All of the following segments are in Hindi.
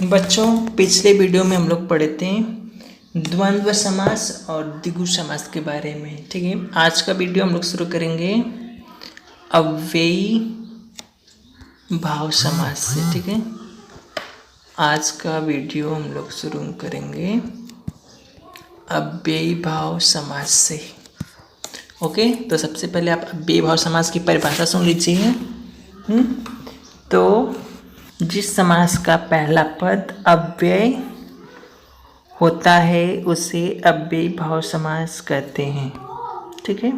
बच्चों, पिछले वीडियो में हम लोग पढ़े थे द्वंद्व समास और द्विगु समास के बारे में। ठीक है, आज का वीडियो हम लोग शुरू करेंगे अव्ययी भाव समास से। ठीक है, आज का वीडियो हम लोग शुरू करेंगे अव्ययी भाव समास से। ओके, तो सबसे पहले आप अव्ययी भाव समास की परिभाषा सुन लीजिए। तो जिस समास का पहला पद अव्यय होता है उसे अव्ययी भाव समास कहते हैं। ठीक है,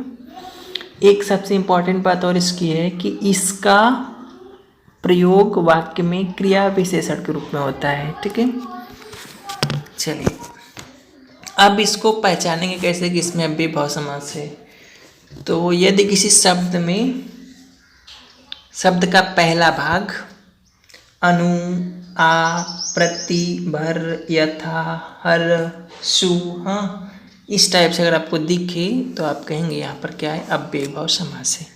एक सबसे इम्पॉर्टेंट बात और इसकी है कि इसका प्रयोग वाक्य में क्रिया विशेषण के रूप में होता है। ठीक है, चलिए अब इसको पहचानेंगे कैसे कि इसमें अव्ययी भाव समास है। तो यदि किसी शब्द में शब्द का पहला भाग अनु, आ, प्रति, भर, यथा, हर, सु, हाँ, इस टाइप से अगर आपको दिखे तो आप कहेंगे यहाँ पर क्या है, अव्ययी भाव समास है।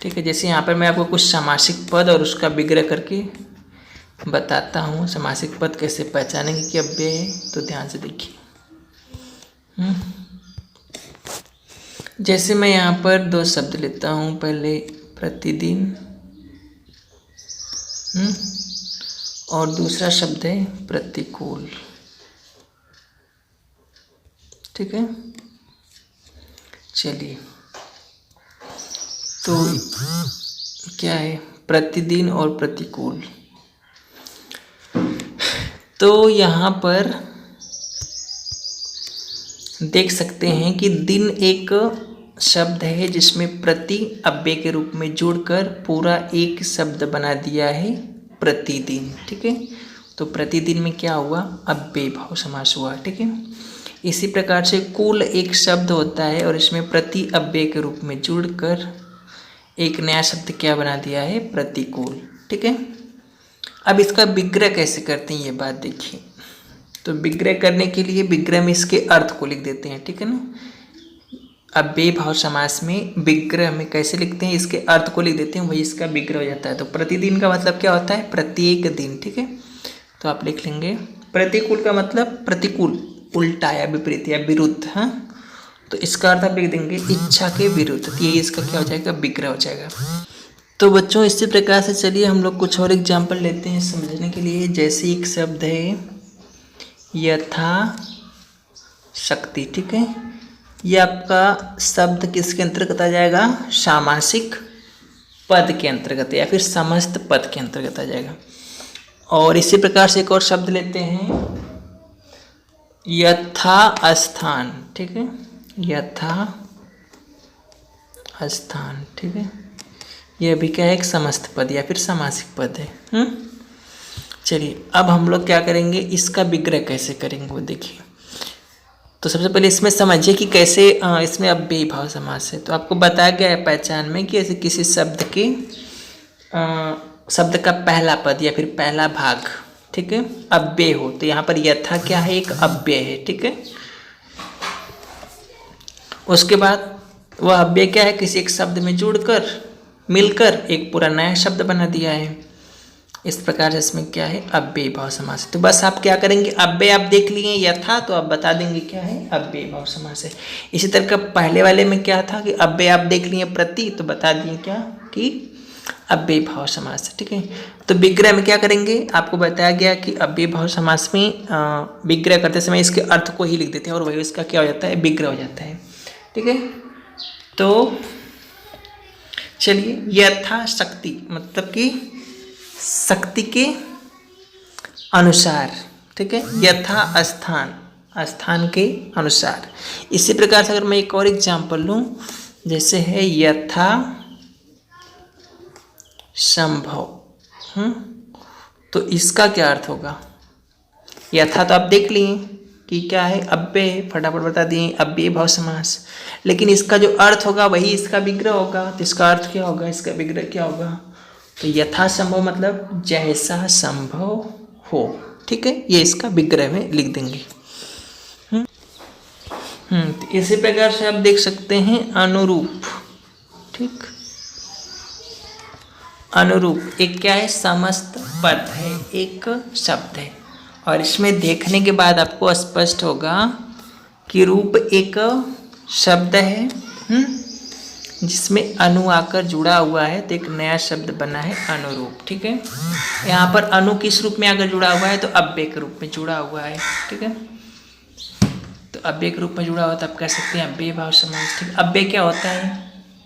ठीक है, जैसे यहाँ पर मैं आपको कुछ समासिक पद और उसका विग्रह करके बताता हूँ। समासिक पद कैसे पहचानेंगे कि अव्यय है, तो ध्यान से देखिए। जैसे मैं यहाँ पर दो शब्द लेता हूँ, पहले प्रतिदिन और दूसरा शब्द है प्रतिकूल। ठीक है, चलिए तो क्या है, प्रतिदिन और प्रतिकूल। तो यहाँ पर देख सकते हैं कि दिन एक शब्द है जिसमें प्रति अव्यय के रूप में जोड़कर पूरा एक शब्द बना दिया है, प्रतिदिन। ठीक है, तो प्रतिदिन में क्या हुआ, अव्ययी भाव समास हुआ। ठीक है, इसी प्रकार से कुल एक शब्द होता है और इसमें प्रति अव्यय के रूप में जुड़कर एक नया शब्द क्या बना दिया है, प्रतिकूल। ठीक है, अब इसका विग्रह कैसे करते हैं ये बात देखिए। तो विग्रह करने के लिए विग्रह में इसके अर्थ को लिख देते हैं। ठीक है ना, अव्ययी भाव समास में विग्रह में कैसे लिखते हैं, इसके अर्थ को लिख देते हैं, वही इसका विग्रह हो जाता है। तो प्रतिदिन का मतलब क्या होता है, प्रत्येक दिन। ठीक है, तो आप लिख लेंगे। प्रतिकूल का मतलब प्रतिकूल, उल्टा या विपरीत या विरुद्ध। हाँ, तो इसका अर्थ आप लिख देंगे इच्छा के विरुद्ध। तो ये इसका क्या हो जाएगा, विग्रह हो जाएगा। तो बच्चों इसी प्रकार से चलिए हम लोग कुछ और एग्जाम्पल लेते हैं समझने के लिए। जैसे एक शब्द है यथा शक्ति। ठीक है, ये आपका शब्द किसके अंतर्गत आ जाएगा, सामासिक पद के अंतर्गत या फिर समस्त पद के अंतर्गत आ जाएगा। और इसी प्रकार से एक और शब्द लेते हैं यथा स्थान। ठीक है, यथा स्थान। ठीक है, यह भी क्या है, एक समस्त पद या फिर सामासिक पद है। चलिए अब हम लोग क्या करेंगे, इसका विग्रह कैसे करेंगे वो देखिए। तो सबसे पहले इसमें समझिए कि कैसे इसमें अव्ययी भाव समास है। तो आपको बताया गया है पहचान में कि ऐसे किसी शब्द के शब्द का पहला पद या फिर पहला भाग, ठीक है, अव्यय हो। तो यहाँ पर यथा क्या है, एक अव्यय है। ठीक है, उसके बाद वह अव्यय क्या है, किसी एक शब्द में जुड़कर मिलकर एक पूरा नया शब्द बना दिया है। इस प्रकार से इसमें क्या है, अव्ययी भाव समास है। तो बस आप क्या करेंगे, अव्यय आप देख लिए यथा, तो आप बता देंगे क्या है, अव्ययी भाव समास है। इसी तरह का पहले वाले में क्या था कि अव्यय आप देख लिए प्रति, तो बता दिए क्या कि अव्ययी भाव समास है। ठीक है, तो विग्रह में क्या करेंगे, आपको बताया गया कि अव्ययी भाव समास में विग्रह करते समय इसके अर्थ को ही लिख देते हैं और वही उसका क्या हो जाता है, विग्रह हो जाता है। ठीक है, तो चलिए यथा शक्ति मतलब कि शक्ति के अनुसार। ठीक है, यथा स्थान, स्थान के अनुसार। इसी प्रकार से अगर मैं एक और एग्जाम्पल लूँ, जैसे है यथा संभव। तो इसका क्या अर्थ होगा, यथा तो आप देख लिए कि क्या है, अव्यय है, फटाफट बता दिए, अव्ययी भाव समास। लेकिन इसका जो अर्थ होगा वही इसका विग्रह होगा। तो इसका अर्थ क्या होगा, इसका विग्रह क्या होगा, तो यथा संभव मतलब जैसा संभव हो। ठीक है, ये इसका विग्रह में लिख देंगे। तो इसी प्रकार से आप देख सकते हैं अनुरूप। ठीक, अनुरूप एक क्या है, समस्त पद है, एक शब्द है। और इसमें देखने के बाद आपको स्पष्ट होगा कि रूप एक शब्द है जिसमें अनु आकर जुड़ा हुआ है, तो एक नया शब्द बना है अनुरूप। ठीक है, यहाँ पर अनु किस रूप में आकर जुड़ा हुआ है, तो अव्यय के रूप में जुड़ा हुआ है। ठीक है, तो अव्यय के रूप में जुड़ा हुआ तो आप कह सकते हैं अव्यय भाव समास। ठीक, अव्यय क्या होता है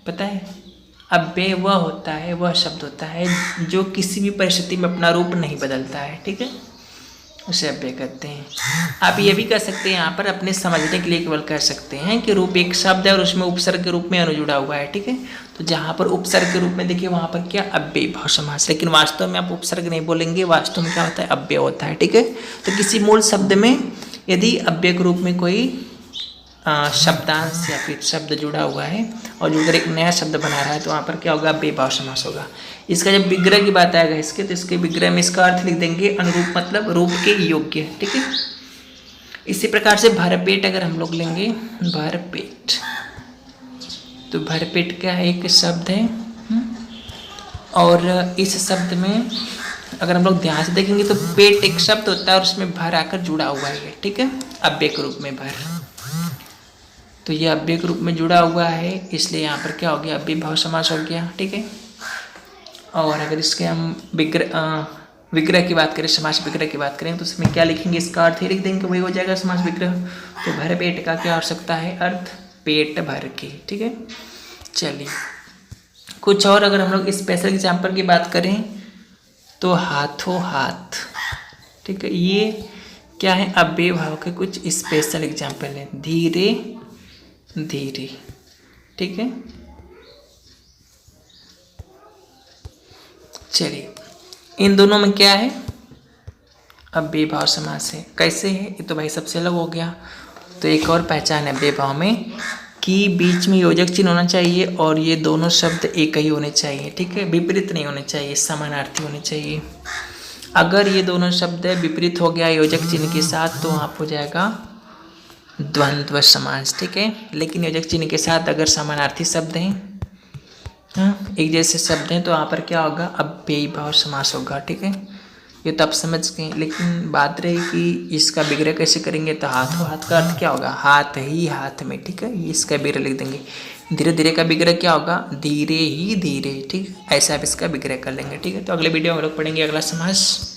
पता है? अव्यय वह होता है, वह शब्द होता है जो किसी भी परिस्थिति में अपना रूप नहीं बदलता है। ठीक है, उसे अव्यय कहते हैं। आप ये भी कह सकते हैं, यहाँ पर अपने समझने के लिए केवल कह सकते हैं कि रूप एक शब्द है और उसमें उपसर्ग के रूप में अनु जुड़ा हुआ है। ठीक है, तो जहाँ पर उपसर्ग के रूप में देखिए वहाँ पर क्या अव्यय भाव समास, लेकिन वास्तव में आप उपसर्ग नहीं बोलेंगे, वास्तव में क्या होता है अव्यय होता है। ठीक है, तो किसी मूल शब्द में यदि अव्यय के रूप में कोई शब्दांश या फिर शब्द जुड़ा हुआ है और जुड़कर एक नया शब्द बना रहा है तो वहाँ पर क्या होगा, अव्यय भाव समास होगा। इसका जब विग्रह की बात आएगा इसके, तो इसके विग्रह में इसका अर्थ लिख देंगे अनुरूप, मतलब रूप के योग्य। ठीक है, इसी प्रकार से भरपेट अगर हम लोग लेंगे, भरपेट, तो भरपेट क्या है, एक शब्द है और इस शब्द में अगर हम लोग ध्यान से देखेंगे तो पेट एक शब्द होता है और उसमें भर आकर जुड़ा हुआ है। ठीक है, अव्यय के रूप में भर, तो ये अव्यय के रूप में जुड़ा हुआ है, इसलिए यहाँ पर क्या हो गया, अव्यय भाव समास हो गया। ठीक है, और अगर इसके हम विग्रह की बात करें, समास विग्रह की बात करें, तो उसमें क्या लिखेंगे, इसका अर्थ ही लिख देंगे, वही हो जाएगा समास विग्रह। तो भर पेट का क्या हो सकता है अर्थ, पेट भर के। ठीक है, चलिए कुछ और अगर हम लोग स्पेशल एग्जाम्पल की बात करें तो हाथों हाथ। ठीक है, ये क्या है, अव्यय भाव के कुछ स्पेशल एग्जाम्पल हैं। धीरे धीरे, ठीक है, चलिए इन दोनों में क्या है, अव्यय भाव समास है। कैसे है, ये तो भाई सबसे अलग हो गया। तो एक और पहचान है अव्यय भाव में कि बीच में योजक चिन्ह होना चाहिए और ये दोनों शब्द एक ही होने चाहिए। ठीक है, विपरीत नहीं होने चाहिए, समानार्थी होने चाहिए। अगर ये दोनों शब्द विपरीत हो गया योजक चिन्ह के साथ तो वहाँ हो जाएगा द्वंद्व समास। ठीक है, लेकिन योजक चिन्ह के साथ अगर समानार्थी शब्द हैं, हाँ, एक जैसे शब्द हैं, तो वहाँ पर क्या होगा, अव्यय भाव समास होगा। ठीक है, ये तो आप समझ गए, लेकिन बात रही कि इसका विग्रह कैसे करेंगे, तो हाथों हाथ का अर्थ क्या होगा, हाथ ही हाथ में। ठीक है, इसका विग्रह लिख देंगे। धीरे धीरे का विग्रह क्या होगा, धीरे ही धीरे। ठीक, ऐसा आप इसका विग्रह कर लेंगे। ठीक है, तो अगले वीडियो में हम लोग पढ़ेंगे अगला समास।